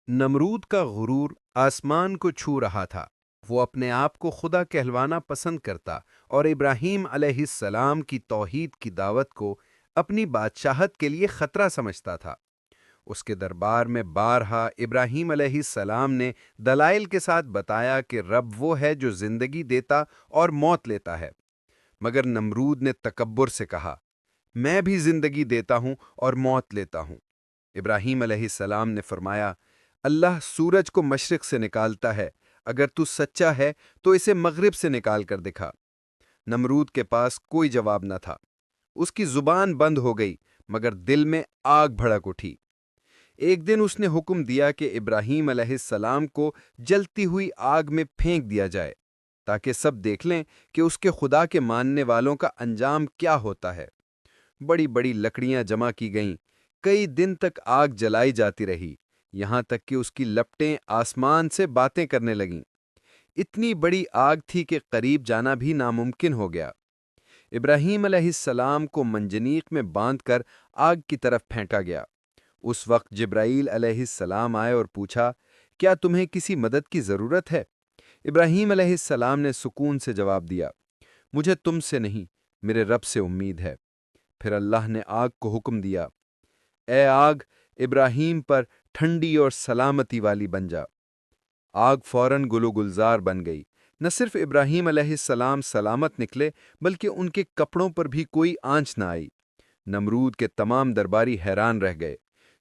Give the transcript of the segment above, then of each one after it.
نمرود کا غرور آسمان کو چھو رہا تھا۔ وہ اپنے آپ کو خدا کہلوانا پسند کرتا اور ابراہیم علیہ السلام کی توحید کی دعوت کو اپنی بادشاہت کے لیے خطرہ سمجھتا تھا۔ اس کے دربار میں بارہا ابراہیم علیہ السلام نے دلائل کے ساتھ بتایا کہ رب وہ ہے جو زندگی دیتا اور موت لیتا ہے، مگر نمرود نے تکبر سے کہا، میں بھی زندگی دیتا ہوں اور موت لیتا ہوں۔ ابراہیم علیہ السلام نے فرمایا، اللہ سورج کو مشرق سے نکالتا ہے، اگر تو سچا ہے تو اسے مغرب سے نکال کر دکھا۔ نمرود کے پاس کوئی جواب نہ تھا۔ اس کی زبان بند ہو گئی، مگر دل میں آگ بھڑک اٹھی۔ ایک دن اس نے حکم دیا کہ ابراہیم علیہ السلام کو جلتی ہوئی آگ میں پھینک دیا جائے، تاکہ سب دیکھ لیں کہ اس کے خدا کے ماننے والوں کا انجام کیا ہوتا ہے۔ بڑی بڑی لکڑیاں جمع کی گئیں، کئی دن تک آگ جلائی جاتی رہی، یہاں تک کہ اس کی لپٹیں آسمان سے باتیں کرنے لگیں۔ اتنی بڑی آگ تھی کہ قریب جانا بھی ناممکن ہو گیا۔ ابراہیم علیہ السلام کو منجنیق میں باندھ کر آگ کی طرف پھینکا گیا۔ اس وقت جبرائیل علیہ السلام آئے اور پوچھا، کیا تمہیں کسی مدد کی ضرورت ہے؟ ابراہیم علیہ السلام نے سکون سے جواب دیا، مجھے تم سے نہیں، میرے رب سے امید ہے۔ پھر اللہ نے آگ کو حکم دیا، اے آگ، ابراہیم پر ٹھنڈی اور سلامتی والی بن جا۔ آگ فوراً گلو گلزار بن گئی۔ نہ صرف ابراہیم علیہ السلام سلامت نکلے، بلکہ ان کے کپڑوں پر بھی کوئی آنچ نہ آئی۔ نمرود کے تمام درباری حیران رہ گئے۔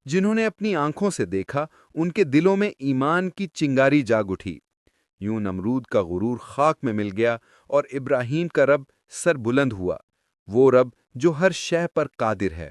جنہوں نے اپنی آنکھوں سے دیکھا، ان کے دلوں میں ایمان کی چنگاری جاگ اٹھی۔ یوں نمرود کا غرور خاک میں مل گیا اور ابراہیم کا رب سر بلند ہوا، وہ رب جو ہر شے پر قادر ہے۔